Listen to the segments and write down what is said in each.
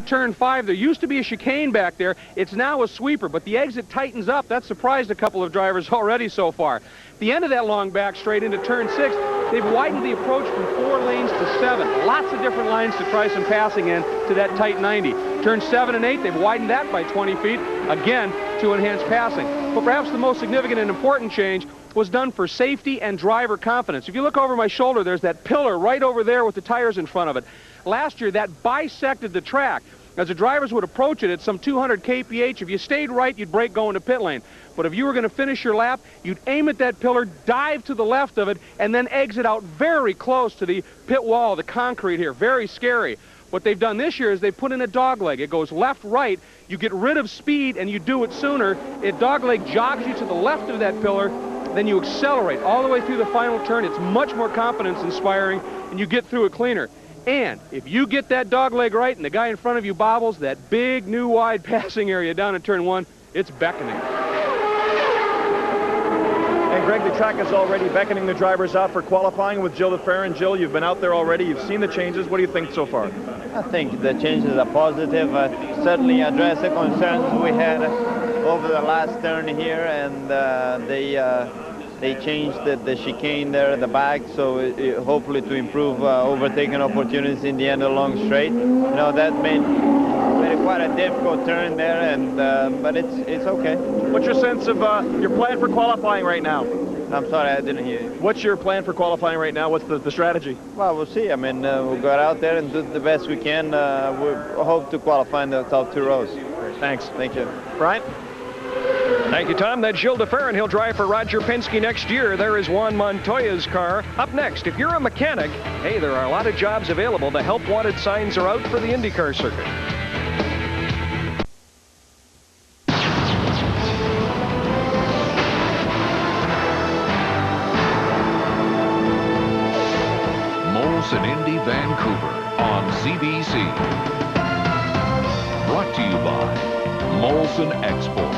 Turn 5, there used to be a chicane back there. It's now a sweeper, but the exit tightens up. That surprised a couple of drivers already so far. The end of that long back straight into turn 6, they've widened the approach from 4 lanes to 7. Lots of different lines to try some passing in to that tight 90. Turns 7 and 8, they've widened that by 20 feet, again, to enhance passing. But perhaps the most significant and important change was done for safety and driver confidence. If you look over my shoulder, there's that pillar right over there with the tires in front of it. Last year, that bisected the track. As the drivers would approach it at some 200 kph, if you stayed right, you'd brake going to pit lane. But if you were going to finish your lap, you'd aim at that pillar, dive to the left of it, and then exit out very close to the pit wall, the concrete here. Very scary. What they've done this year is they put in a dogleg. It goes left-right. You get rid of speed, and you do it sooner. It dogleg jogs you to the left of that pillar. Then you accelerate all the way through the final turn. It's much more confidence-inspiring, and you get through it cleaner. And if you get that dogleg right and the guy in front of you bobbles, that big new wide passing area down in turn 1, it's beckoning. And Greg, the track is already beckoning the drivers out for qualifying with Gilles Defert. And Gilles, you've been out there already. You've seen the changes. What do you think so far? I think the changes are positive. Certainly address the concerns we had over the last turn here, and they changed the chicane there at the back, so hopefully to improve overtaking opportunities in the end of the long straight. You know, that made quite a difficult turn there, and but it's okay. What's your sense of your plan for qualifying right now? I'm sorry, I didn't hear you. What's your plan for qualifying right now? What's the strategy? Well, we'll see. I mean, we'll go out there and do the best we can. We hope to qualify in the top 2 rows. Thanks. Thank you. Brian? Thank you, Tom. That's Gilles Defert, and he'll drive for Roger Penske next year. There is Juan Montoya's car. Up next, if you're a mechanic, hey, there are a lot of jobs available. The help wanted signs are out for the IndyCar circuit. Molson Indy Vancouver on CBC. Brought to you by Molson Export.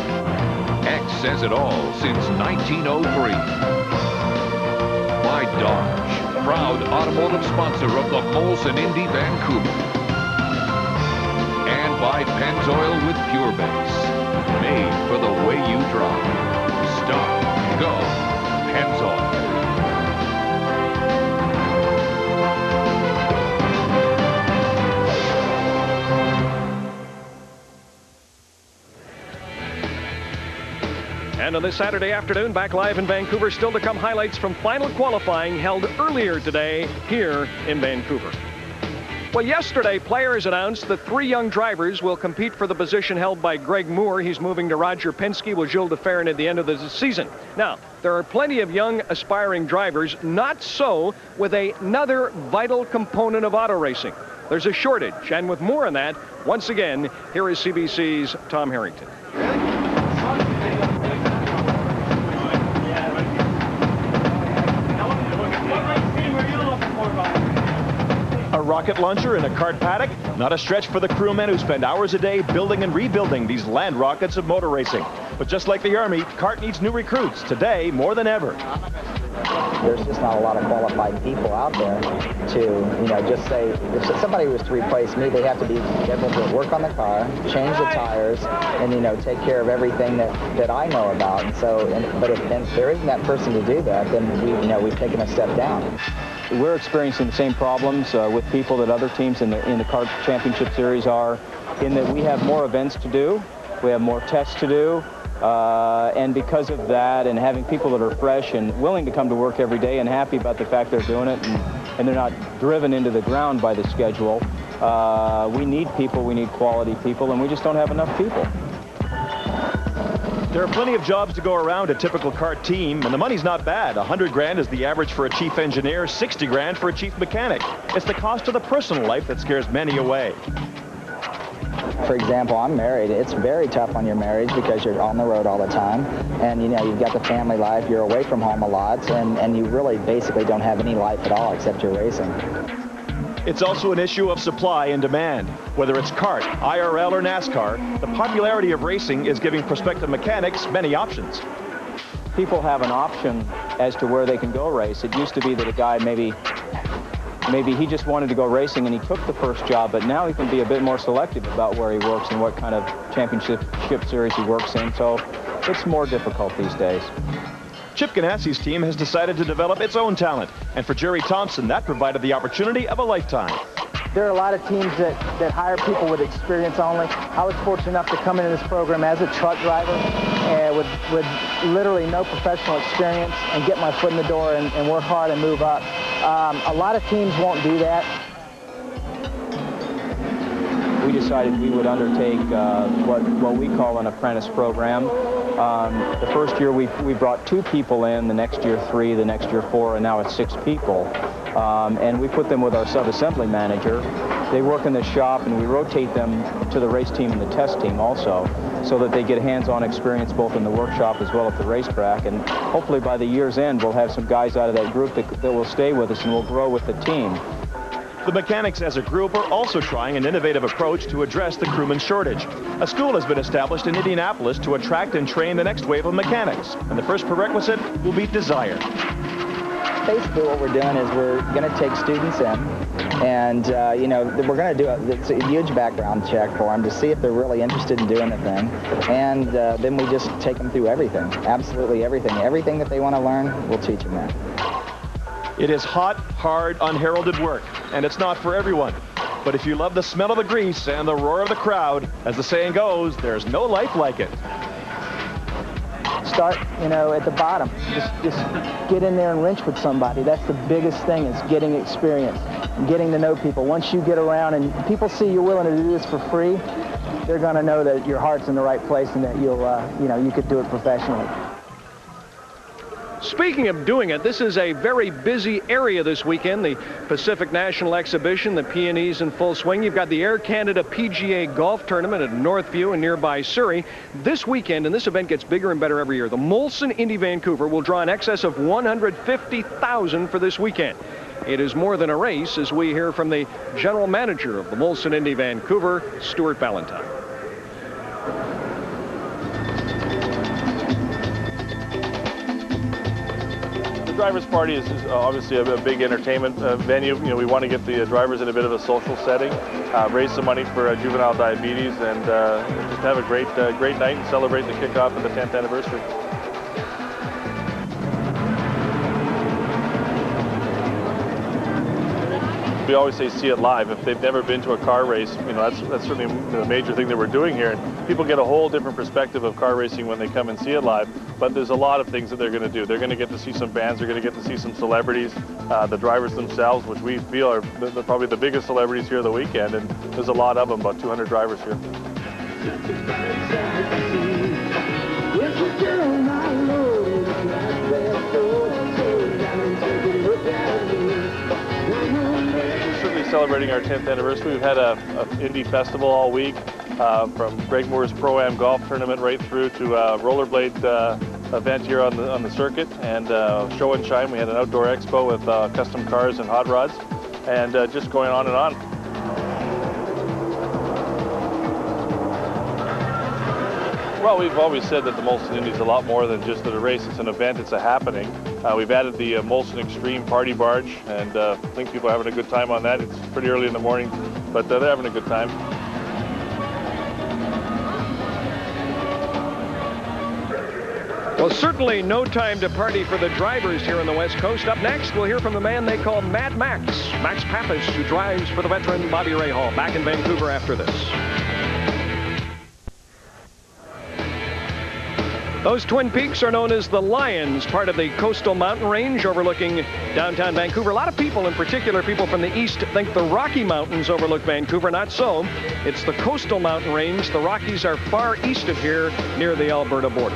X says it all since 1903. By Dodge, proud automotive sponsor of the Molson Indy Vancouver. And by Pennzoil with Pure Base, made for the way you drive. Stop, go, Pennzoil. And on this Saturday afternoon, back live in Vancouver, still to come highlights from final qualifying held earlier today here in Vancouver. Well, yesterday, players announced that 3 young drivers will compete for the position held by Greg Moore. He's moving to Roger Penske with Gilles Defert at the end of the season. Now, there are plenty of young aspiring drivers, not so with another vital component of auto racing. There's a shortage, and with more on that, once again, here is CBC's Tom Harrington. A rocket launcher in a kart paddock? Not a stretch for the crewmen who spend hours a day building and rebuilding these land rockets of motor racing. But just like the Army, kart needs new recruits today more than ever. There's just not a lot of qualified people out there to, just say, if somebody was to replace me, they have to be able to work on the car, change the tires, and, take care of everything that I know about. And so, but if there isn't that person to do that, then we've taken a step down. We're experiencing the same problems with people that other teams in the Kart Championship Series are, in that we have more events to do, we have more tests to do, and because of that, and having people that are fresh and willing to come to work every day and happy about the fact they're doing it, and they're not driven into the ground by the schedule, we need people, we need quality people, and we just don't have enough people. There are plenty of jobs to go around a typical kart team, and the money's not bad. $100,000 is the average for a chief engineer, $60,000 for a chief mechanic. It's the cost of the personal life that scares many away. For example, I'm married. It's very tough on your marriage because you're on the road all the time, and you've got the family life, you're away from home a lot, and you really basically don't have any life at all except your racing. It's also an issue of supply and demand. Whether it's kart, IRL, or NASCAR, the popularity of racing is giving prospective mechanics many options. People have an option as to where they can go race. It used to be that a guy maybe maybe he just wanted to go racing and he took the first job, but now he can be a bit more selective about where he works and what kind of championship series he works in. So it's more difficult these days. Chip Ganassi's team has decided to develop its own talent, and for Jerry Thompson, that provided the opportunity of a lifetime. There are a lot of teams that hire people with experience only. I was fortunate enough to come into this program as a truck driver with literally no professional experience and get my foot in the door and work hard and move up. A lot of teams won't do that. We decided we would undertake what we call an apprentice program. The first year we brought 2 people in, the next year 3, the next year 4, and now it's 6 people. And we put them with our sub-assembly manager. They work in the shop, and we rotate them to the race team and the test team also, so that they get hands-on experience both in the workshop as well as the racetrack. And hopefully by the year's end, we'll have some guys out of that group that will stay with us and will grow with the team. The mechanics as a group are also trying an innovative approach to address the crewman shortage. A school has been established in Indianapolis to attract and train the next wave of mechanics, and the first prerequisite will be desire. Basically what we're doing is we're going to take students in and, you know, we're going to do a huge background check for them to see if they're really interested in doing the thing. And then we just take them through everything, absolutely everything. Everything that they want to learn, we'll teach them that. It is hot, hard, unheralded work, and it's not for everyone. But if you love the smell of the grease and the roar of the crowd, as the saying goes, there's no life like it. Start, you know, at the bottom. Just get in there and wrench with somebody. That's the biggest thing, is getting experience, getting to know people. Once you get around and people see you're willing to do this for free, they're going to know that your heart's in the right place and that you'll, you know, you could do it professionally. Speaking of doing it, this is a very busy area this weekend. The Pacific National Exhibition, the P&E's in full swing. You've got the Air Canada PGA Golf Tournament at Northview and nearby Surrey. This weekend, and this event gets bigger and better every year, the Molson Indy Vancouver will draw in excess of 150,000 for this weekend. It is more than a race, as we hear from the general manager of the Molson Indy Vancouver, Stuart Ballantyne. The Drivers' Party is obviously a big entertainment venue. You know, we want to get the drivers in a bit of a social setting, raise some money for juvenile diabetes, and just have a great night and celebrate the kickoff of the 10th anniversary. We always say see it live. If they've never been to a car race, you know, that's certainly the major thing that we're doing here. And people get a whole different perspective of car racing when they come and see it live. But there's a lot of things that they're going to do. They're going to get to see some bands. They're going to get to see some celebrities, the drivers themselves, which we feel are probably the biggest celebrities here of the weekend. And there's a lot of them, about 200 drivers here. Celebrating our 10th anniversary. We've had a Indy festival all week, from Greg Moore's Pro-Am golf tournament right through to a rollerblade event here on the circuit, and show and shine. We had an outdoor expo with custom cars and hot rods, and just going on and on. Well, we've always said that the Molson Indy is a lot more than just a race. It's an event, it's a happening. We've added the Molson Extreme Party Barge, and I think people are having a good time on that. It's pretty early in the morning, but they're having a good time. Well, certainly no time to party for the drivers here on the West Coast. Up next, we'll hear from the man they call Mad Max, Max Papis, who drives for the veteran Bobby Rahal. Back in Vancouver after this. Those Twin Peaks are known as the Lions, part of the coastal mountain range overlooking downtown Vancouver. A lot of people, in particular people from the east, think the Rocky Mountains overlook Vancouver. Not so. It's the coastal mountain range. The Rockies are far east of here, near the Alberta border.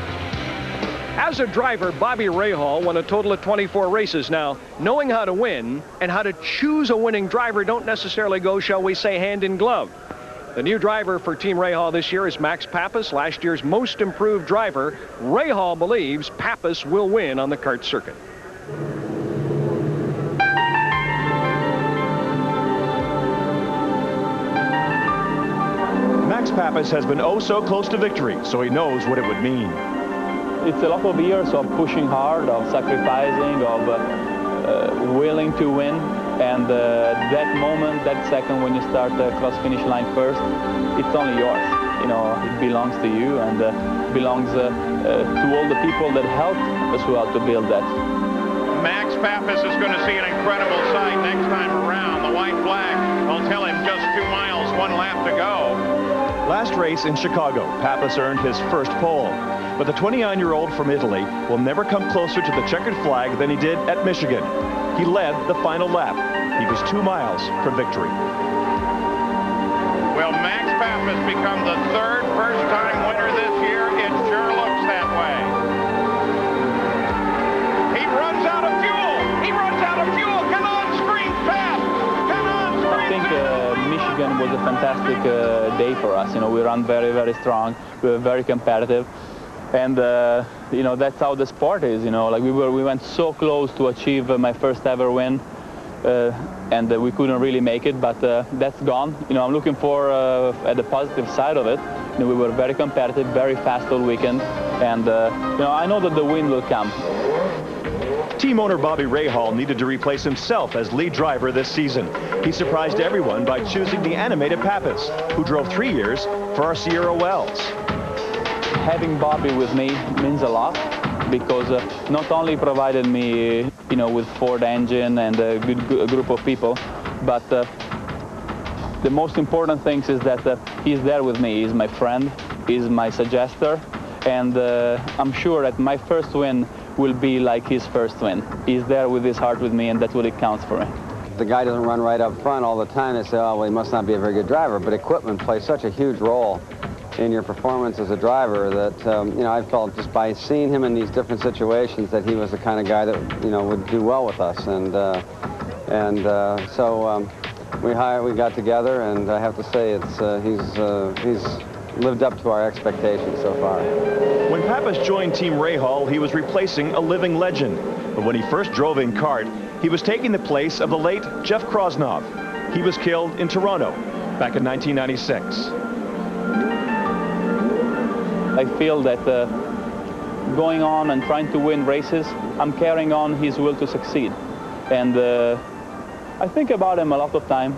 As a driver, Bobby Rahal won a total of 24 races. Now, knowing how to win and how to choose a winning driver don't necessarily go, shall we say, hand in glove. The new driver for Team Rahal this year is Max Papis, last year's most improved driver. Rahal believes Papis will win on the kart circuit. Max Papis has been oh so close to victory, so he knows what it would mean. It's a lot of years of pushing hard, of sacrificing, of willing to win. And that moment, that second when you start cross finish line first, it's only yours. You know, it belongs to you, and belongs to all the people that helped as well to build that. Max Papis is going to see an incredible sight next time around. The white flag will tell him just 2 miles, 1 lap to go. Last race in Chicago, Papis earned his first pole. But the 29-year-old from Italy will never come closer to the checkered flag than he did at Michigan. He led the final lap. He was 2 miles from victory. Will Max Papis become the 3rd first-time winner this year? It sure looks that way. He runs out of fuel. He runs out of fuel. Come on, scream fast. Come on, scream I think fast. Michigan was a fantastic day for us. You know, we ran very, very strong. We were very competitive. And you know, that's how the sport is. You know, like we went so close to achieve my first ever win, and we couldn't really make it. But that's gone. You know, I'm looking for at the positive side of it. You know, we were very competitive, very fast all weekend, and you know, I know that the win will come. Team owner Bobby Rahal needed to replace himself as lead driver this season. He surprised everyone by choosing the animated Papis, who drove 3 years for our Sierra Wells. Having Bobby with me means a lot, because not only provided me, you know, with Ford engine and a good group of people, but the most important thing is that he's there with me. He's my friend, he's my suggester, and I'm sure that my first win will be like his first win. He's there with his heart with me, and that's what it counts for me. The guy doesn't run right up front all the time. They say, oh, well, he must not be a very good driver, but equipment plays such a huge role in your performance as a driver that, you know, I felt just by seeing him in these different situations that he was the kind of guy that, you know, would do well with us. So we got together, and I have to say he's lived up to our expectations so far. When Papis joined Team Rahal, he was replacing a living legend. But when he first drove in kart, he was taking the place of the late Jeff Krosnoff. He was killed in Toronto back in 1996. I feel that going on and trying to win races, I'm carrying on his will to succeed. And I think about him a lot of time.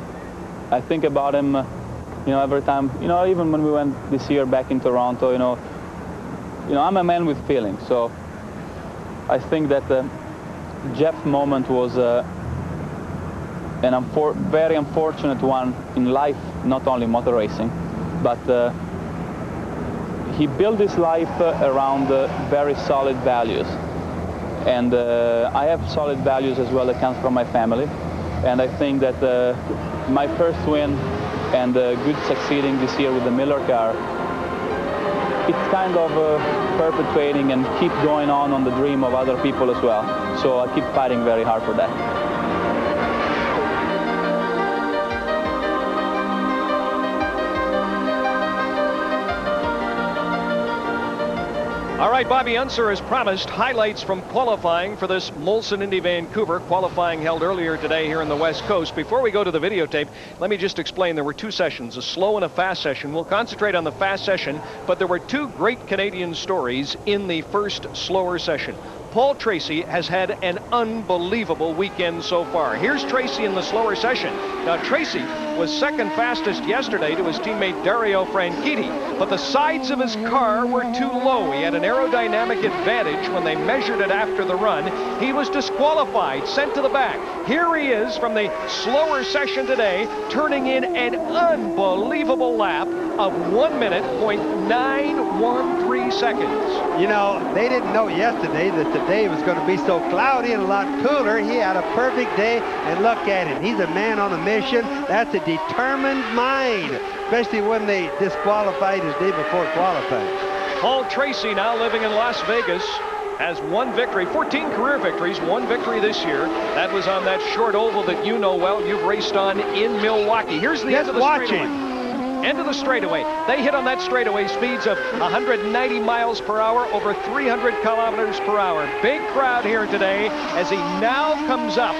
I think about him, you know, every time, you know, even when we went this year back in Toronto, you know, I'm a man with feelings. So I think that Jeff's moment was very unfortunate one in life, not only motor racing, but he built his life around very solid values. And I have solid values as well that comes from my family. And I think that my first win and good succeeding this year with the Miller car, it's kind of perpetuating and keep going on the dream of other people as well. So I keep fighting very hard for that. All right, Bobby Unser, as promised, highlights from qualifying for this Molson Indy Vancouver. Qualifying held earlier today here in the West Coast. Before we go to the videotape, let me just explain there were 2 sessions, a slow and a fast session. We'll concentrate on the fast session, but there were 2 great Canadian stories in the first slower session. Paul Tracy has had an unbelievable weekend so far. Here's Tracy in the slower session. Now, Tracy was second fastest yesterday to his teammate Dario Franchitti, but the sides of his car were too low. He had an aerodynamic advantage when they measured it after the run. He was disqualified, sent to the back. Here he is from the slower session today, turning in an unbelievable lap of 1:913 seconds. You know, they didn't know yesterday that today was going to be so cloudy and a lot cooler. He had a perfect day, and look at him. He's a man on a mission. That's a determined mind, especially when they disqualified his day before qualifying. Paul Tracy, now living in Las Vegas, has 1 victory, 14 career victories, 1 victory this year. That was on that short oval that you know well. You've raced on in Milwaukee. Here's the end of the straightaway. End of the straightaway. They hit on that straightaway speeds of 190 miles per hour, over 300 kilometers per hour. Big crowd here today as he now comes up.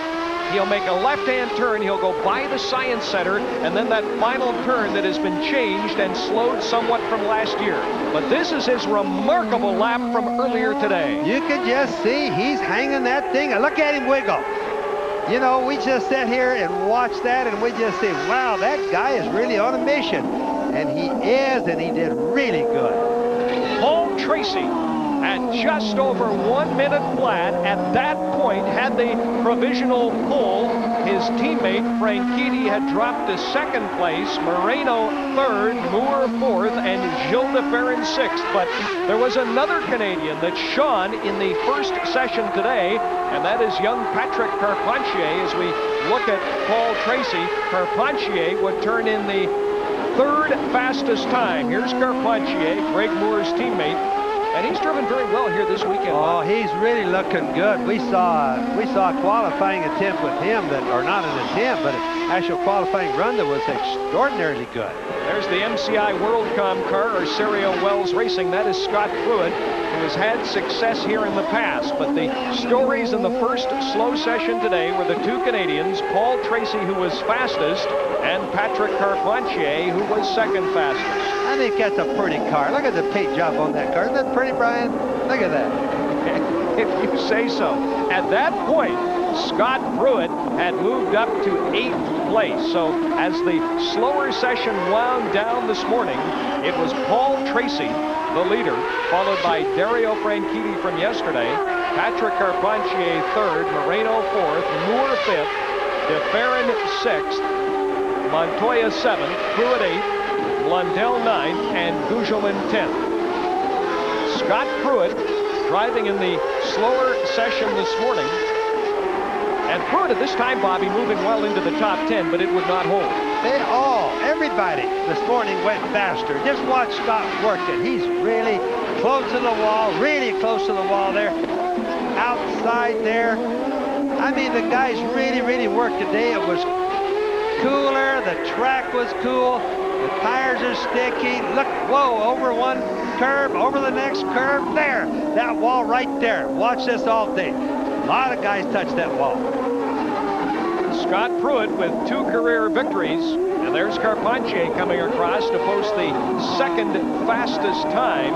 He'll make a left-hand turn. He'll go by the Science Center, and then that final turn that has been changed and slowed somewhat from last year. But this is his remarkable lap from earlier today. You can just see he's hanging that thing. Look at him wiggle. You know, we just sit here and watch that, and we just say, wow, that guy is really on a mission. And he is, and he did really good. Paul Tracy at just over 1 minute flat at that point had the provisional pole. His teammate Franchitti had dropped to second place, Moreno third, Moore fourth, and Gilles de Ferran sixth. But there was another Canadian that shone in the first session today, and that is young Patrick Carpentier. As we look at Paul Tracy, Carpentier would turn in the third fastest time. Here's Carpentier, Greg Moore's teammate, and he's driven very well here this weekend. Oh, he's really looking good. We saw a qualifying attempt with him or not an attempt, but an actual qualifying run that was extraordinarily good. There's the MCI WorldCom car, or Serio Wells Racing. That is Scott Pruitt, who has had success here in the past. But the stories in the first slow session today were the two Canadians, Paul Tracy, who was fastest, and Patrick Carpentier, who was second fastest. I think that's a pretty car. Look at the paint job on that car. Isn't that pretty, Brian? Look at that. If you say so. At that point, Scott Pruitt had moved up to 8th place. So as the slower session wound down this morning, it was Paul Tracy, the leader, followed by Dario Franchitti from yesterday, Patrick Carpentier third, Moreno fourth, Moore fifth, de Ferran sixth, Montoya seventh, Pruitt eighth, Blundell 9th, and Gugelmin 10th. Scott Pruitt driving in the slower session this morning. And Pruitt at this time, Bobby, moving well into the top 10, but it would not hold. Everybody this morning went faster. Just watch Scott work it. He's really close to the wall, really close to the wall there. Outside there. I mean, the guys really, really worked today. It was cooler. The track was cool. The tires are sticky. Look, whoa, over one curve, over the next curve. There, that wall right there. Watch this all day. A lot of guys touch that wall. Scott Pruitt with 2 career victories. And there's Carpentier coming across to post the second fastest time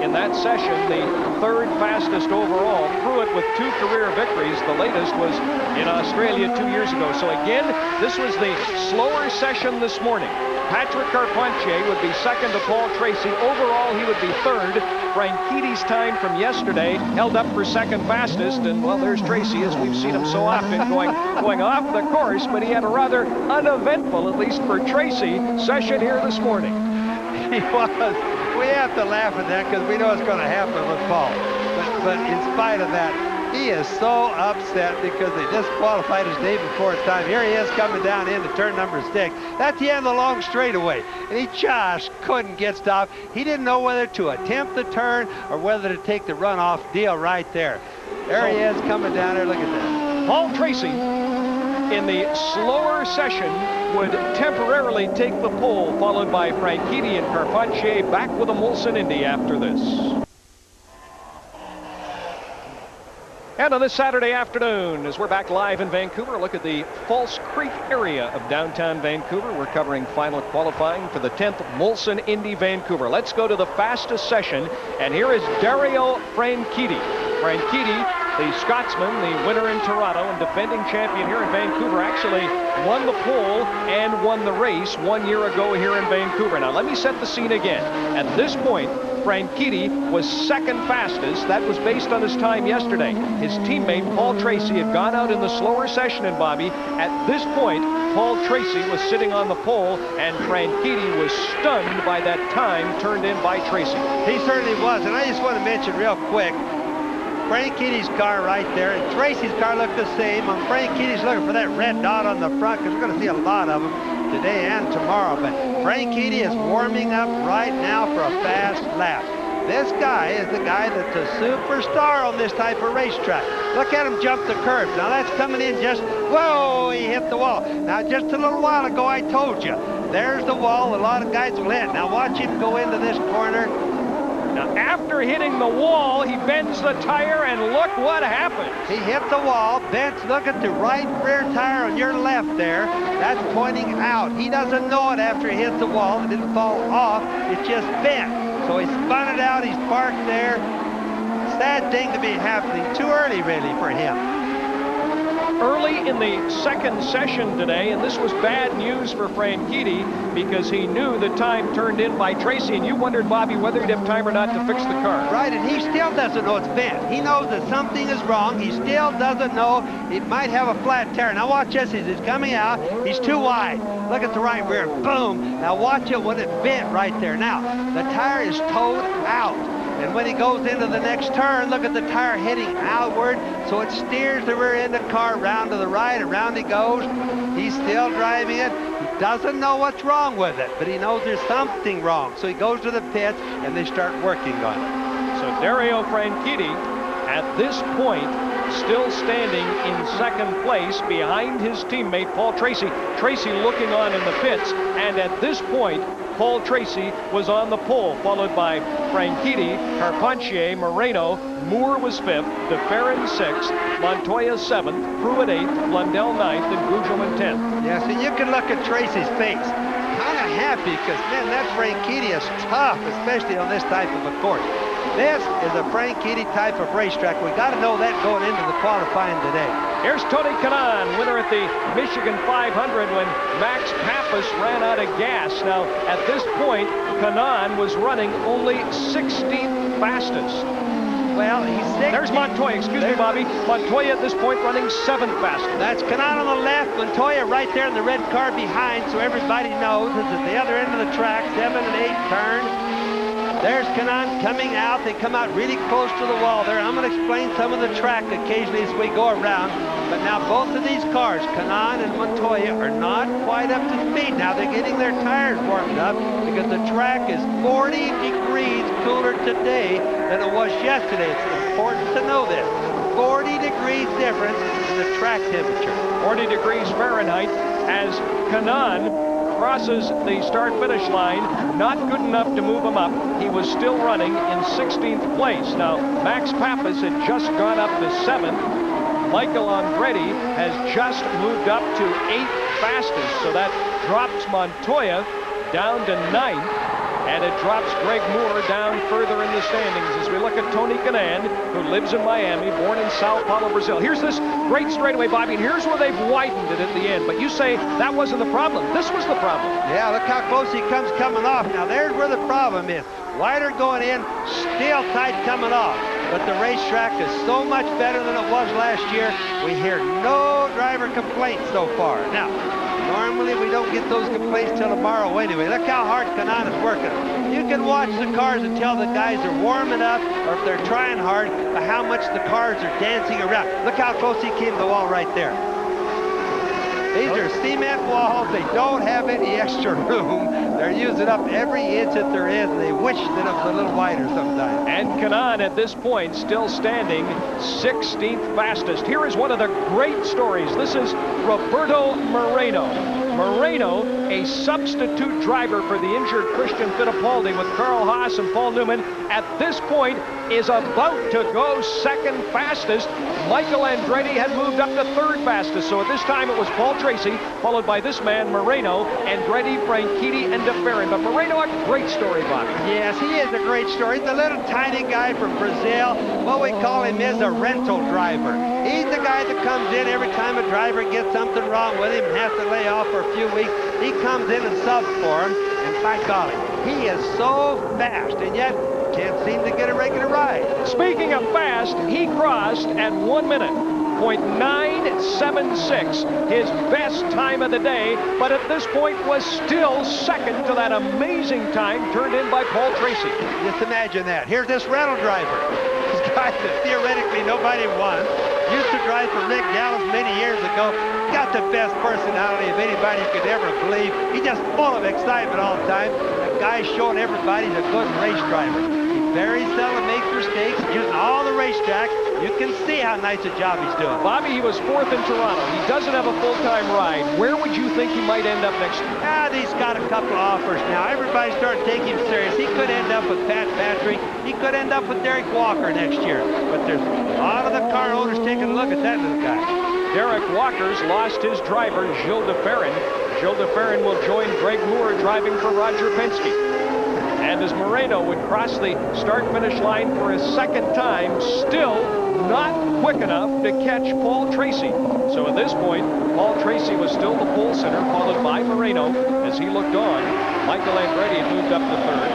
in that session, the third fastest overall. Pruitt with 2 career victories. The latest was in Australia 2 years ago. So again, this was the slower session this morning. Patrick Carpentier would be second to Paul Tracy. Overall, he would be third. Franchitti's time from yesterday held up for second fastest. And, well, there's Tracy, as we've seen him so often, going off the course. But he had a rather uneventful, at least for Tracy, session here this morning. He was. We have to laugh at that because we know it's going to happen with Paul. But in spite of that, he is so upset because they disqualified his day before time. Here he is coming down into turn number 6. That's the end of the long straightaway. And he just couldn't get stopped. He didn't know whether to attempt the turn or whether to take the runoff deal right there. There he is coming down there. Look at that. Paul Tracy, in the slower session, would temporarily take the pole, followed by Franchitti and Carpentier back with a Molson Indy after this. And on this Saturday afternoon, as we're back live in Vancouver, look at the False Creek area of downtown Vancouver. We're covering final qualifying for the 10th Molson Indy Vancouver. Let's go to the fastest session, and here is Dario Franchitti. Franchitti, the Scotsman, the winner in Toronto and defending champion here in Vancouver, actually won the pole and won the race 1 year ago here in Vancouver. Now, let me set the scene again. At this point, Franchitti was second fastest. That was based on his time yesterday. His teammate, Paul Tracy, had gone out in the slower session, and Bobby, at this point, Paul Tracy was sitting on the pole, and Franchitti was stunned by that time turned in by Tracy. He certainly was, and I just want to mention real quick, Franchitti's car right there, and Tracy's car looked the same. And Franchitti's looking for that red dot on the front, because we're going to see a lot of them today and tomorrow. But Franchitti is warming up right now for a fast lap. This guy is the guy that's a superstar on this type of racetrack. Look at him jump the curb. Now that's coming in just, whoa, he hit the wall. Now just a little while ago I told you, there's the wall a lot of guys will hit. Now watch him go into this corner. Now, after hitting the wall, he bends the tire, and look what happened. He hit the wall, bends, look at the right rear tire on your left there. That's pointing out. He doesn't know it after he hit the wall. It didn't fall off. It just bent. So he spun it out. He's parked there. Sad thing to be happening too early, really, for him. early in the second session today, and this was bad news for Franchitti because he knew the time turned in by Tracy, and you wondered, Bobby, whether he'd have time or not to fix the car. Right, and he still doesn't know it's bent. He knows that something is wrong. He still doesn't know. He might have a flat tire. Now watch this. He's coming out. He's too wide. Look at the right rear. Boom. Now watch it when it bent right there. Now, the tire is towed out. And when he goes into the next turn, look at the tire heading outward, so it steers the rear end of the car round to the right, and round he goes. He's still driving it. He doesn't know what's wrong with it, but he knows there's something wrong. So he goes to the pits, and they start working on it. So Dario Franchitti, at this point, still standing in second place behind his teammate, Paul Tracy. Tracy looking on in the pits, and at this point, Paul Tracy was on the pole, followed by Franchitti, Carpentier, Moreno. Moore was 5th, DeFerrin 6th, Montoya 7th, Pruitt 8th, Blundell 9th, and Gougeot in 10th. Yes, and you can look at Tracy's face. Kind of happy because, man, that Franchitti is tough, especially on this type of a course. This is a Franchitti type of racetrack. We got to know that going into the qualifying today. Here's Tony Kanaan, winner at the Michigan 500 when Max Papis ran out of gas. Now, at this point, Kanaan was running only 16th fastest. Well, he's 16th. There's Montoya, excuse me, Bobby. Montoya at this point running 7th fastest. That's Kanaan on the left, Montoya right there in the red car behind, so everybody knows it's at the other end of the track, 7 and 8 turn. There's Kanaan coming out. They come out really close to the wall there. I'm going to explain some of the track occasionally as we go around. But now both of these cars, Kanaan and Montoya, are not quite up to speed. Now they're getting their tires warmed up because the track is 40 degrees cooler today than it was yesterday. It's important to know this. 40 degrees difference in the track temperature. 40 degrees Fahrenheit as Kanaan crosses the start-finish line. Not good enough to move him up. He was still running in 16th place. Now, Max Papis had just gone up to 7th. Michael Andretti has just moved up to 8th fastest, so that drops Montoya down to 9th. And it drops Greg Moore down further in the standings as we look at Tony Kanaan, who lives in Miami, born in Sao Paulo, Brazil. Here's this great straightaway, Bobby, and here's where they've widened it at the end. But you say that wasn't the problem. This was the problem. Yeah, look how close he comes coming off. Now, there's where the problem is. Wider going in, still tight coming off. But the racetrack is so much better than it was last year. We hear no driver complaints so far. Now, normally we don't get those complaints till tomorrow anyway. Look how hard Kanaan is working. You can watch the cars and tell the guys are warming up or if they're trying hard by how much the cars are dancing around. Look how close he came to the wall right there. These are cement walls. They don't have any extra room. They're using up every inch that there is, and they wish that it was a little wider sometimes. And Kanaan at this point still standing 16th fastest. Here is one of the great stories. This is Roberto Moreno. Moreno, a substitute driver for the injured Christian Fittipaldi with Carl Haas and Paul Newman, at this point is about to go 2nd fastest. Michael Andretti had moved up to 3rd fastest, so at this time it was Paul Tracy, followed by this man, Moreno, Andretti, Franchitti, and DeFerrin. But Moreno, a great story, Bobby. Yes, he is a great story. He's a little tiny guy from Brazil. What we call him is a rental driver. He's the guy that comes in every time a driver gets something wrong with him and has to lay off for a few weeks. He comes in and subs for him, and by golly, he is so fast, and yet can't seem to get a regular ride. Speaking of fast, he crossed at 1 minute. .976, his best time of the day, but at this point was still second to that amazing time turned in by Paul Tracy. Just imagine that. Here's this rental driver. This guy that theoretically nobody wants. Used to drive for Rick Gallows many years ago. Got the best personality of anybody you could ever believe. He's just full of excitement all the time. The guy's showing everybody he's a good race driver. He very seldom makes mistakes. Using all the racetracks. You can see how nice a job he's doing. Bobby, he was 4th in Toronto. He doesn't have a full-time ride. Where would you think he might end up next year? He's got a couple of offers now. Everybody's starting to take him serious. He could end up with Pat Patrick. He could end up with Derek Walker next year. But there's a lot of the car owners taking a look at that little guy. Derek Walker's lost his driver, Gilles DeFerrin. Gilles DeFerrin will join Greg Moore driving for Roger Penske. And And as Moreno would cross the start-finish line for a second time, still not quick enough to catch Paul Tracy. So at this point, Paul Tracy was still the pole sitter, followed by Moreno. As he looked on, Michael Andretti had moved up to third.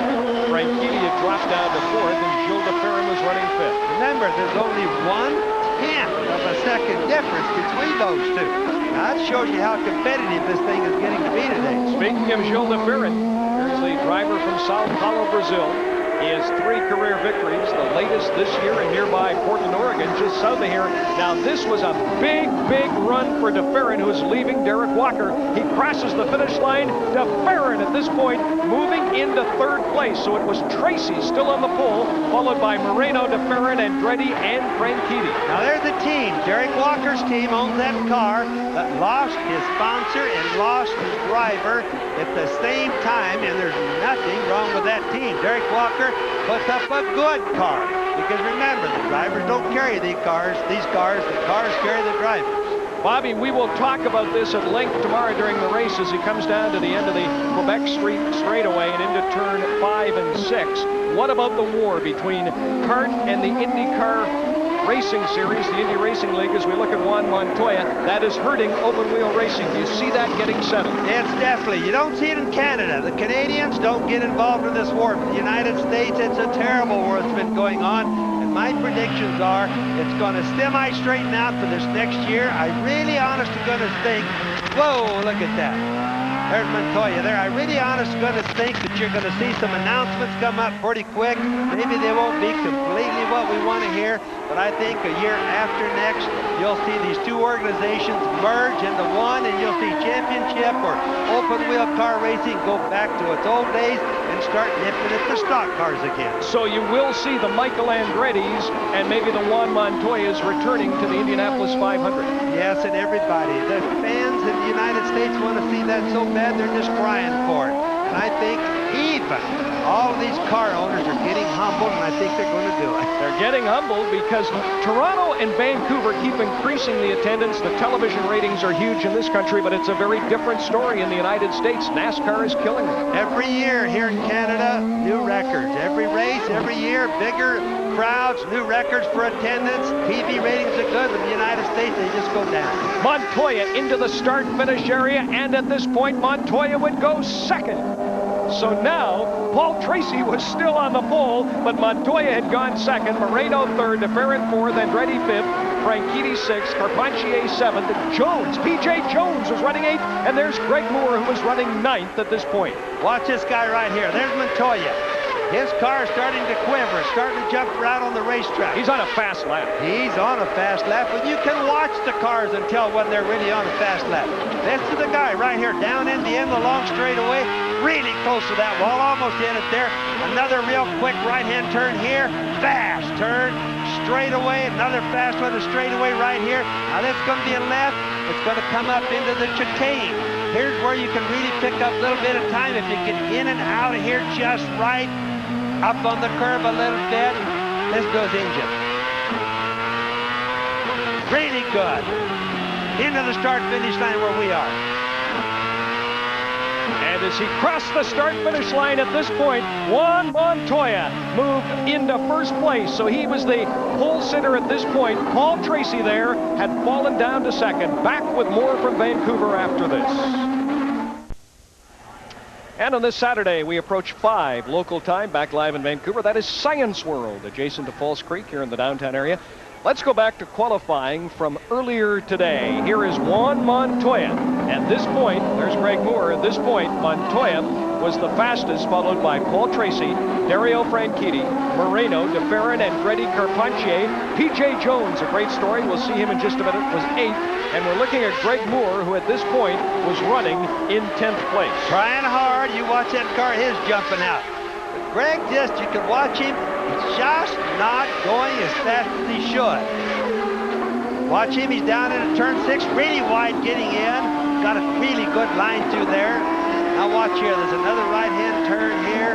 Franchitti had dropped down to fourth, and Gilles de Ferran was running fifth. Remember, there's only 1/10 of a second difference between those two. Now, that shows you how competitive this thing is getting to be today. Speaking of Gilles de Ferran, here's the driver from Sao Paulo, Brazil. He has 3 career victories, the latest this year in nearby Portland, Oregon, just south of here. Now, this was a big, big run for de Ferran, who's leaving Derek Walker. He crosses the finish line. De Ferran, at this point, moving into third place. So it was Tracy still on the pole, followed by Moreno, de Ferran, Andretti, and Franchitti. Now, there's the team. Derek Walker's team owns that car that lost his sponsor and lost his driver at the same time, and there's nothing wrong with that team. Derek Walker puts up a good car, because remember, the drivers don't carry the cars, the cars carry the drivers. Bobby, we will talk about this at length tomorrow during the race as he comes down to the end of the Quebec Street straightaway and into turn 5 and 6. What about the war between CART and the IndyCar Racing Series, the Indy Racing League, as we look at Juan Montoya? That is hurting open wheel racing. Do you see that getting settled? It's definitely. You don't see it in Canada. The Canadians don't get involved in this war. But the United States, it's a terrible war that's been going on. And my predictions are it's going to semi-straighten out for this next year. I really honestly going to think, whoa, look at that. There's Montoya there. I really honestly going to think that you're going to see some announcements come up pretty quick. Maybe they won't be completely what we want to hear, but I think a year after next, you'll see these two organizations merge into one, and you'll see championship or open wheel car racing go back to its old days and start nipping at the stock cars again. So you will see the Michael Andretti's and maybe the Juan Montoyas returning to the Indianapolis 500. Yes, and everybody. The fans in the United States want to see that so bad, they're just crying for it. And I think even all of these car owners are getting humbled, and I think they're going to do it. They're getting humbled because Toronto and Vancouver keep increasing the attendance. The television ratings are huge in this country, but it's a very different story in the United States. NASCAR is killing them. Every year here in Canada, new records. Every race, every year, bigger crowds, new records for attendance. TV ratings are good. In the United States, they just go down. Montoya into the start-finish area, and at this point, Montoya would go second. So now, Paul Tracy was still on the pole, but Montoya had gone second, Moreno third, de Ferran fourth, Andretti fifth, Franchitti sixth, Carpentier seventh, Jones, P.J. Jones was running eighth, and there's Greg Moore, who was running ninth at this point. Watch this guy right here. There's Montoya. His car is starting to quiver, starting to jump around on the racetrack. He's on a fast lap. He's on a fast lap, but you can watch the cars and tell when they're really on a fast lap. This is the guy right here, down in the end of the long straightaway, really close to that wall, almost in it there. Another real quick right-hand turn here, fast turn, straightaway, another fast one, a straightaway right here. Now this is going to be a left. It's going to come up into the chicane. Here's where you can really pick up a little bit of time if you get in and out of here just right. Up on the curve a little bit. This goes engine. Really good. Into the start-finish line where we are. And as he crossed the start-finish line at this point, Juan Montoya moved into first place. So he was the pole sitter at this point. Paul Tracy there had fallen down to second. Back with more from Vancouver after this. And on this Saturday, we approach 5 local time, back live in Vancouver. That is Science World, adjacent to Falls Creek here in the downtown area. Let's go back to qualifying from earlier today. Here is Juan Montoya. At this point, there's Greg Moore. At this point, Montoya was the fastest, followed by Paul Tracy, Dario Franchitti, Moreno, de Ferran, Andretti, Carpentier. P.J. Jones, a great story. We'll see him in just a minute, was 8th. And we're looking at Greg Moore, who at this point was running in 10th place. Trying hard. You watch that car, his jumping out. But Greg, just, you can watch him. He's just not going as fast as he should. Watch him. He's down into turn 6, really wide getting in. Got a really good line through there. Now watch here. There's another right-hand turn here.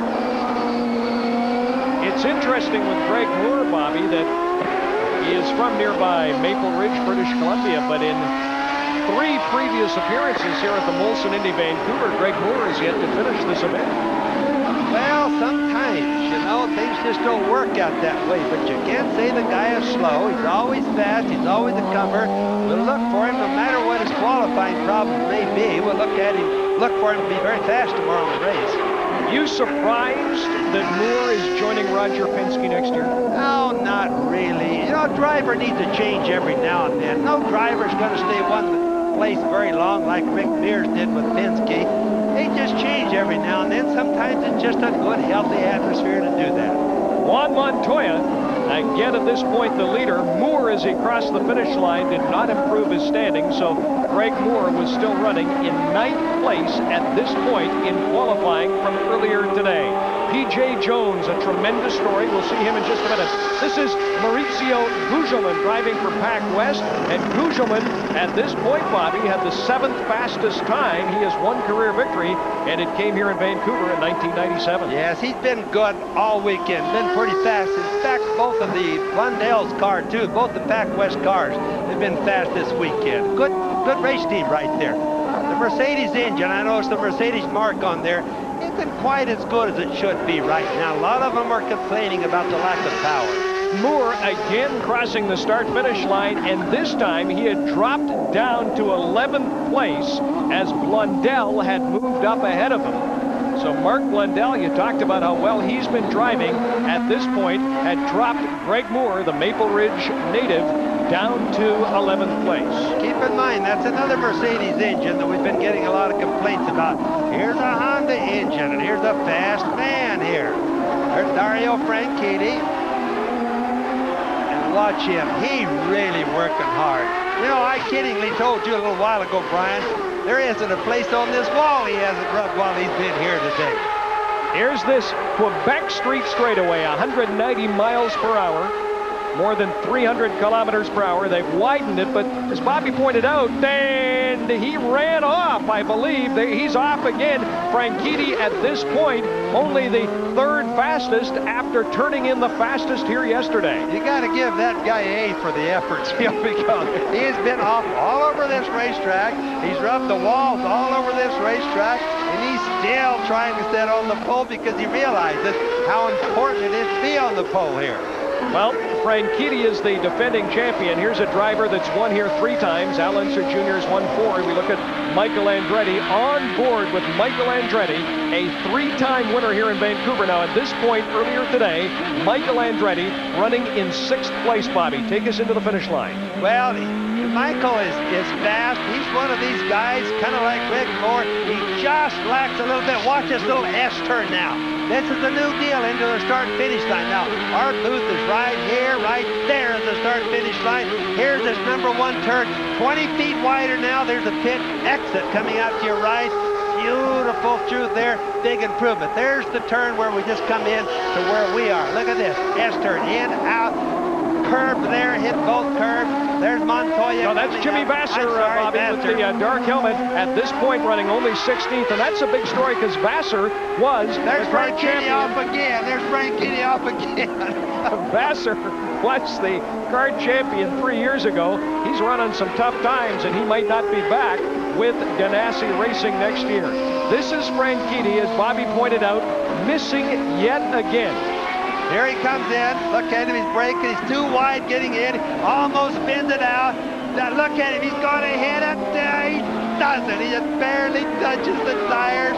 It's interesting with Greg Moore, Bobby, that he is from nearby Maple Ridge, British Columbia, but in 3 previous appearances here at the Molson Indy Vancouver, Greg Moore has yet to finish this event. Well, sometimes just don't work out that way. But you can't say the guy is slow. He's always fast. He's always a comer. We'll look for him no matter what his qualifying problems may be. We'll look for him to be very fast tomorrow in the race. You surprised that Moore is joining Roger Penske next year? No, not really. You know, a driver needs a change every now and then. No driver's going to stay one place very long like Rick Mears did with Penske. They just change every now and then. Sometimes it's just a good, healthy atmosphere to do that. Juan Montoya, again at this point the leader. Moore, as he crossed the finish line, did not improve his standing, so Greg Moore was still running in 9th place at this point in qualifying from earlier today. P.J. Jones, a tremendous story. We'll see him in just a minute. This is Mauricio Gugelmin driving for Pac West, and Gugelmin at this point, Bobby, had the 7th fastest time. He has one career victory, and it came here in Vancouver in 1997. Yes, he's been good all weekend, been pretty fast. In fact, both of the Blundell's car too, both the Pac West cars, they've been fast this weekend. Good race team right there. The Mercedes engine, I noticed the Mercedes mark on there, isn't quite as good as it should be right now. A lot of them are complaining about the lack of power. Moore again crossing the start-finish line, and this time he had dropped down to 11th place as Blundell had moved up ahead of him. So Mark Blundell, you talked about how well he's been driving, at this point had dropped Greg Moore, the Maple Ridge native, down to 11th place. Keep in mind, that's another Mercedes engine that we've been getting a lot of complaints about. Here's a Honda engine, and here's a fast man here. There's Dario Franchitti. And watch him. He's really working hard. You know, I kiddingly told you a little while ago, Brian, there isn't a place on this wall he hasn't rubbed while he's been here today. Here's this Quebec Street straightaway, 190 miles per hour. More than 300 kilometers per hour. They've widened it, but as Bobby pointed out, and he ran off, I believe. He's off again. Franchitti at this point, only the 3rd fastest after turning in the fastest here yesterday. You got to give that guy A for the efforts, because he's been off all over this racetrack. He's rubbed the walls all over this racetrack, and he's still trying to stay on the pole because he realizes how important it is to be on the pole here. Well, Franchitti is the defending champion. Here's a driver that's won here 3 times. Al Unser Jr. has won 4. We look at Michael Andretti on board with Michael Andretti, a 3-time winner here in Vancouver. Now, at this point earlier today, Michael Andretti running in 6th place, Bobby. Take us into the finish line. Well, Michael is fast. He's one of these guys, kind of like Greg Moore. He just lacks a little bit. Watch this little S-turn now. This is the new deal into the start-finish line. Now, our booth is right here, right there at the start-finish line. Here's this number 1 turn, 20 feet wider now. There's a pit exit coming out to your right. Beautiful through there, big improvement. There's the turn where we just come in to where we are. Look at this, S-turn, in, out, curve there, hit both curves. There's Montoya. No, that's Jimmy Vassar, Bobby, with the dark helmet. At this point, running only 16th, and that's a big story because Vassar was There's the Frank champion. Kitty off again. There's Frank Kitty off again. Vassar was the kart champion 3 years ago. He's running some tough times, and he might not be back with Ganassi Racing next year. This is Franchitti, as Bobby pointed out, missing yet again. Here he comes in. Look at him. He's braking. He's too wide getting in. Almost spins it out. Now look at him. He's going to hit it. He doesn't. He just barely touches the tires.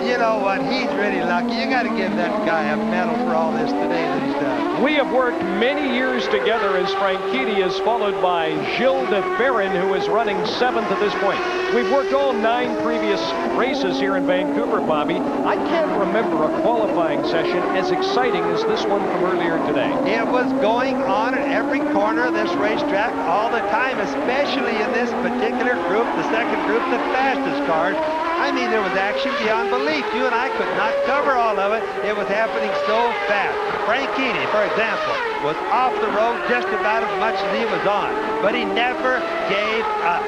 You know what? He's really lucky. You got to give that guy a medal for all this today that he's done. We have worked many years together as Franchitti is followed by Gilles de Ferrin, who is running 7th at this point. We've worked all 9 previous races here in Vancouver, Bobby. I can't remember a qualifying session as exciting as this one from earlier today. It was going on at every corner of this racetrack all the time, especially in this particular group, the second group, the fastest cars. I mean, there was action beyond belief. You and I could not cover all of it. It was happening so fast. Franchitti, for example, was off the road just about as much as he was on, but he never gave up.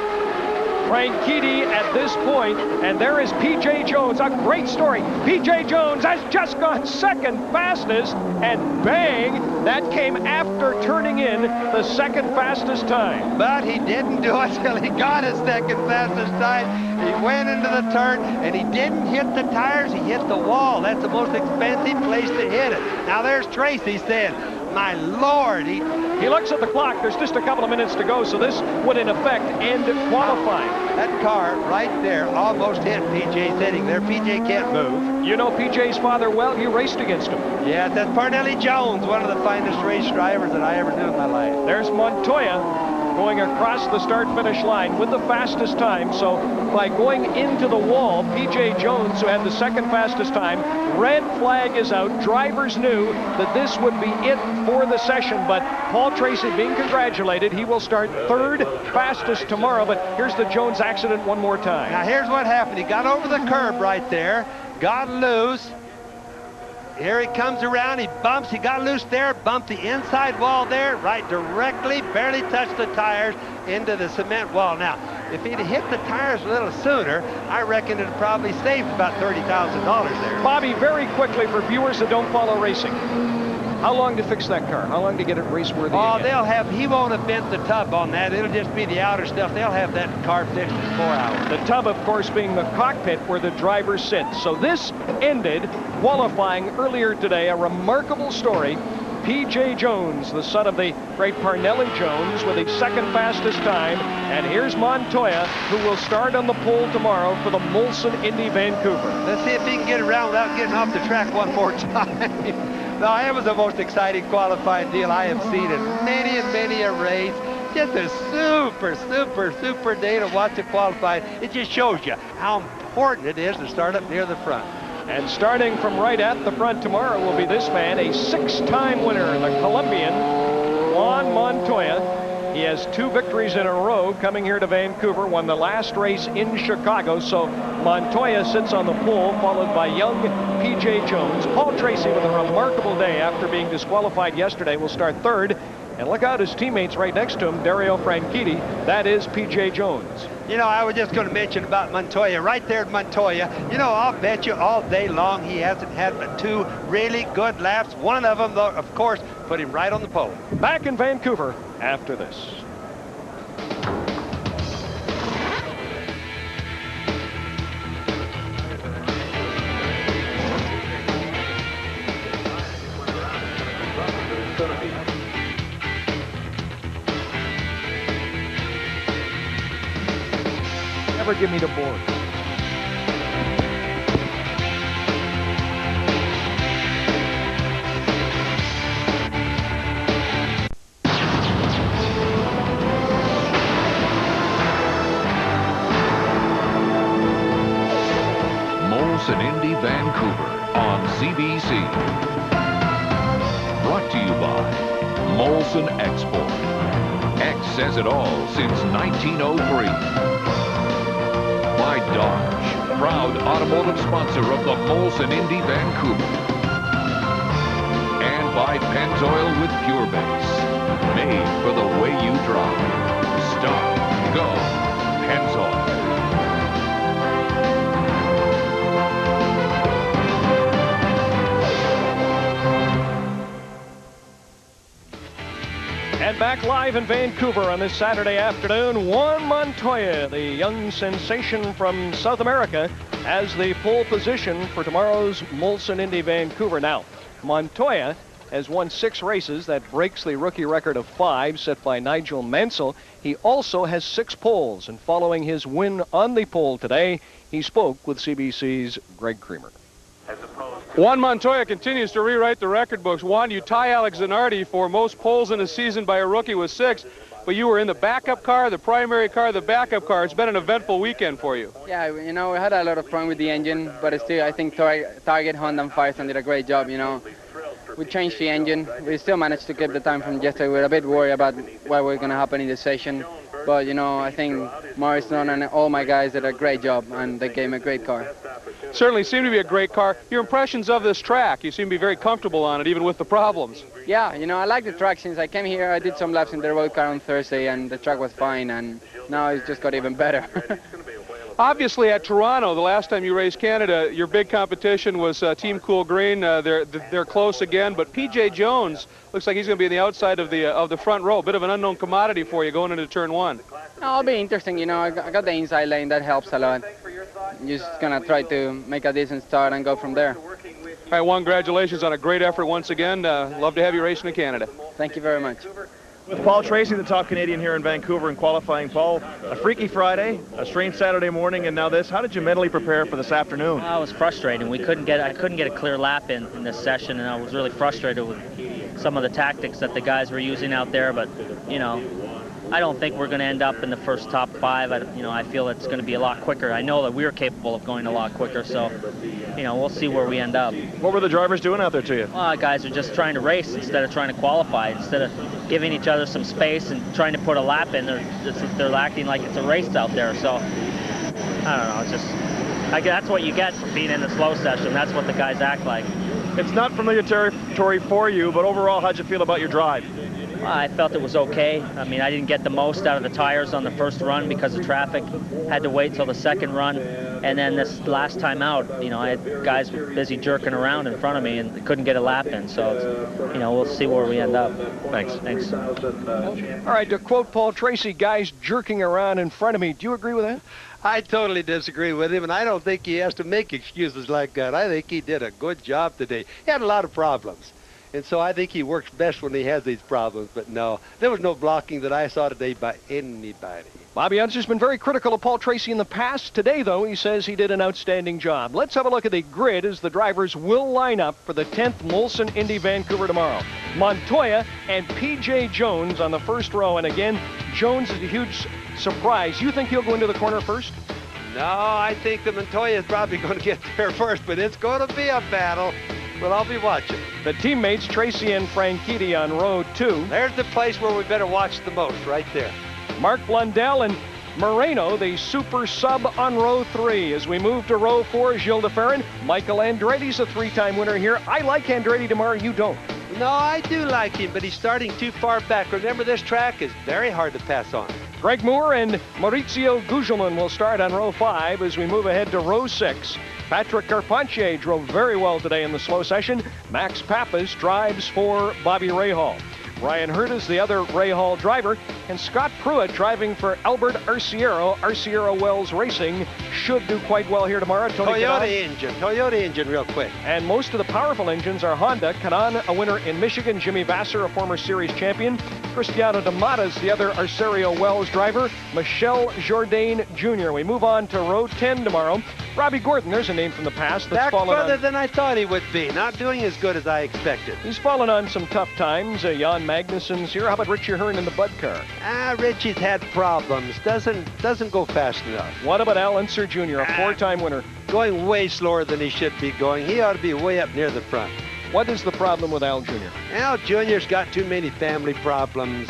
Franchitti at this point, and there is P.J. Jones, a great story. P.J. Jones has just gone 2nd fastest, and bang, that came after turning in the 2nd fastest time. But he didn't do it till he got his 2nd fastest time. He went into the turn, and he didn't hit the tires. He hit the wall. That's the most expensive place to hit it. Now there's Tracy saying, my Lord. He looks at the clock. There's just a couple of minutes to go, so this would, in effect, end qualifying. That car right there almost hit PJ sitting there. PJ can't move. You know PJ's father well. You raced against him. Yeah, that's Parnelli Jones, one of the finest race drivers that I ever knew in my life. There's Montoya going across the start-finish line with the fastest time. So by going into the wall, P.J. Jones, who had the second fastest time, red flag is out. Drivers knew that this would be it for the session, but Paul Tracy being congratulated. He will start third fastest tomorrow, but here's the Jones accident one more time. Now here's what happened. He got over the curb right there, got loose. Here he comes around, he bumps, he got loose there, bumped the inside wall there, right directly, barely touched the tires into the cement wall. Now, if he'd hit the tires a little sooner, I reckon it'd probably saved about $30,000 there. Bobby, very quickly for viewers that don't follow racing, how long to fix that car? How long to get it race-worthy Oh, again? he won't have bent the tub on that. It'll just be the outer stuff. They'll have that car fixed in 4 hours. The tub, of course, being the cockpit where the driver sits. So this ended qualifying earlier today. A remarkable story. P.J. Jones, the son of the great Parnelli Jones, with the second fastest time. And here's Montoya, who will start on the pole tomorrow for the Molson Indy Vancouver. Let's see if he can get around without getting off the track one more time. No, it was the most exciting qualifying deal I have seen in many and many a race. Just a super day to watch it qualify. It just shows you how important it is to start up near the front. And starting from right at the front tomorrow will be this man, a six-time winner, the Colombian Juan Montoya. He has 2 victories in a row coming here to Vancouver, won the last race in Chicago. So Montoya sits on the pole, followed by young P.J. Jones. Paul Tracy with a remarkable day after being disqualified yesterday will start third. And look out, his teammates right next to him, Dario Franchitti. That is P.J. Jones. You know, I was just going to mention about Montoya. Right there at Montoya, you know, I'll bet you all day long he hasn't had but 2 really good laps. One of them, though, of course, put him right on the pole. Back in Vancouver after this. Never give me the board. Molson Indy Vancouver on CBC. Brought to you by Molson Export. X says it all since 1903. By Dodge, proud automotive sponsor of the Molson Indy Vancouver. And by Pennzoil with Pure Base, made for the way you drive. Stop, go, Pennzoil. And back live in Vancouver on this Saturday afternoon, Juan Montoya, the young sensation from South America, has the pole position for tomorrow's Molson Indy Vancouver. Now, Montoya has won 6 races. That breaks the rookie record of 5 set by Nigel Mansell. He also has 6 poles, and following his win on the pole today, he spoke with CBC's Greg Creamer. Juan Montoya continues to rewrite the record books. Juan, you tie Alex Zanardi for most poles in a season by a rookie with 6, but you were in the backup car, the primary car, the backup car. It's been an eventful weekend for you. Yeah, you know, we had a lot of fun with the engine, but still, I think Target, Honda, and Firestone did a great job, you know. We changed the engine. We still managed to keep the time from yesterday. We were a bit worried about what was going to happen in the session, but, you know, I think Morrison and all my guys did a great job, and they gave me a great car. Certainly seemed to be a great car. Your impressions of this track, you seem to be very comfortable on it, even with the problems. Yeah, you know, I like the track. Since I came here, I did some laps in the road car on Thursday, and the track was fine, and now it's just got even better. Obviously, at Toronto, the last time you raced Canada, your big competition was Team Cool Green. They're close again, but P.J. Jones looks like he's going to be on the outside of the front row. A bit of an unknown commodity for you going into turn 1. No, it'll be interesting. You know, I got the inside lane. That helps a lot. I'm just going to try to make a decent start and go from there. All right, Juan, congratulations on a great effort once again. Love to have you racing in Canada. Thank you very much. With Paul Tracy, the top Canadian here in Vancouver in qualifying. Paul, a freaky Friday, a strange Saturday morning, and now this. How did you mentally prepare for this afternoon? I was frustrated. I couldn't get a clear lap in this session, and I was really frustrated with some of the tactics that the guys were using out there. But, you know, I don't think we're going to end up in the first top 5. I feel it's going to be a lot quicker. I know that we're capable of going a lot quicker, so, you know, we'll see where we end up. What were the drivers doing out there to you? Well, guys are just trying to race instead of trying to qualify. Instead of giving each other some space and trying to put a lap in, they're acting like it's a race out there. So, I don't know. It's just, that's what you get for being in the slow session. That's what the guys act like. It's not familiar territory for you, but overall, how'd you feel about your drive? Well, I felt it was okay. I mean, I didn't get the most out of the tires on the first run because of traffic. Had to wait till the second run. And then this last time out, you know, I had guys busy jerking around in front of me and couldn't get a lap in. So, it's, you know, we'll see where we end up. Thanks. Thanks. All right, to quote Paul Tracy, guys jerking around in front of me. Do you agree with that? I totally disagree with him, and I don't think he has to make excuses like that. I think he did a good job today. He had a lot of problems. And so I think he works best when he has these problems. But no, there was no blocking that I saw today by anybody. Bobby Unser's been very critical of Paul Tracy in the past. Today, though, he says he did an outstanding job. Let's have a look at the grid as the drivers will line up for the 10th Molson Indy Vancouver tomorrow. Montoya and P.J. Jones on the first row. And again, Jones is a huge surprise. You think he'll go into the corner first? No, I think that Montoya is probably going to get there first, but it's going to be a battle. Well, I'll be watching. The teammates, Tracy and Franchitti on row 2. There's the place where we better watch the most, right there. Mark Blundell and Moreno, the super sub on row 3. As we move to row 4, Gilles de Ferran. Michael Andretti's a 3-time winner here. I like Andretti tomorrow. You don't. No, I do like him, but he's starting too far back. Remember, this track is very hard to pass on. Greg Moore and Maurizio Gugelmin will start on row 5 as we move ahead to row 6. Patrick Carpentier drove very well today in the slow session. Max Papis drives for Bobby Rahal. Ryan Hurt is the other Rahal driver, and Scott Pruitt driving for Albert Arciero. Arciero Wells Racing should do quite well here tomorrow. Toyota engine real quick. And most of the powerful engines are Honda. Canan, a winner in Michigan. Jimmy Vasser, a former series champion. Cristiano D'Amata is the other Arciero Wells driver. Michel Jourdain Jr. We move on to row 10 tomorrow. Robbie Gordon, there's a name from the past that's back fallen further on. than I thought he would be. Not doing as good as I expected. He's fallen on some tough times. Jan Magnussen's here. How about Richie Hearn in the Bud car? Richie's had problems. Doesn't go fast enough. What about Al Unser Jr., a 4-time winner? Going way slower than he should be going. He ought to be way up near the front. What is the problem with Al Jr.? Al Jr.'s got too many family problems.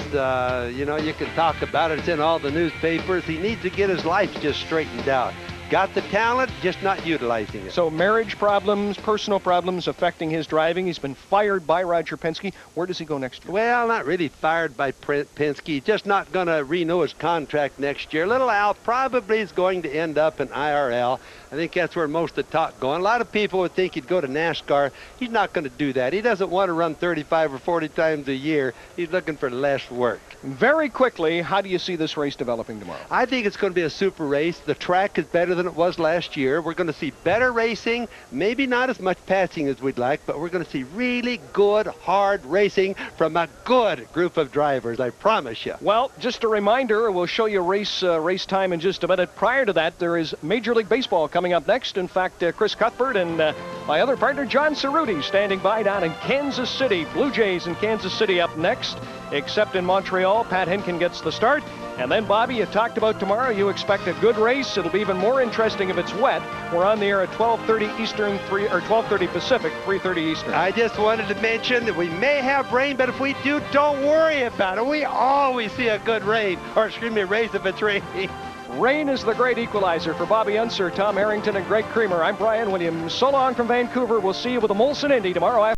You know, you can talk about it. It's in all the newspapers. He needs to get his life just straightened out. Got the talent, just not utilizing it. So marriage problems, personal problems affecting his driving. He's been fired by Roger Penske. Where does he go next year? Well, not really fired by Penske. Just not going to renew his contract next year. Little Al probably is going to end up in IRL. I think that's where most of the talk going. A lot of people would think he'd go to NASCAR. He's not going to do that. He doesn't want to run 35 or 40 times a year. He's looking for less work. Very quickly, how do you see this race developing tomorrow? I think it's going to be a super race. The track is better than it was last year. We're going to see better racing, maybe not as much passing as we'd like, but we're going to see really good, hard racing from a good group of drivers, I promise you. Well, just a reminder, we'll show you race time in just a minute. Prior to that, there is Major League Baseball coming up next. In fact, Chris Cuthbert and my other partner, John Cerruti, standing by down in Kansas City. Blue Jays in Kansas City up next, except in Montreal. Pat Henkin gets the start. And then, Bobby, you talked about tomorrow. You expect a good race. It'll be even more interesting if it's wet. We're on the air at 12:30 Eastern, 12:30 Pacific, 3:30 Eastern. I just wanted to mention that we may have rain, but if we do, don't worry about it. We always see a good rain, or excuse me, race if it's raining. Rain is the great equalizer. For Bobby Unser, Tom Harrington, and Greg Creamer, I'm Brian Williams. So long from Vancouver. We'll see you with the Molson Indy tomorrow after.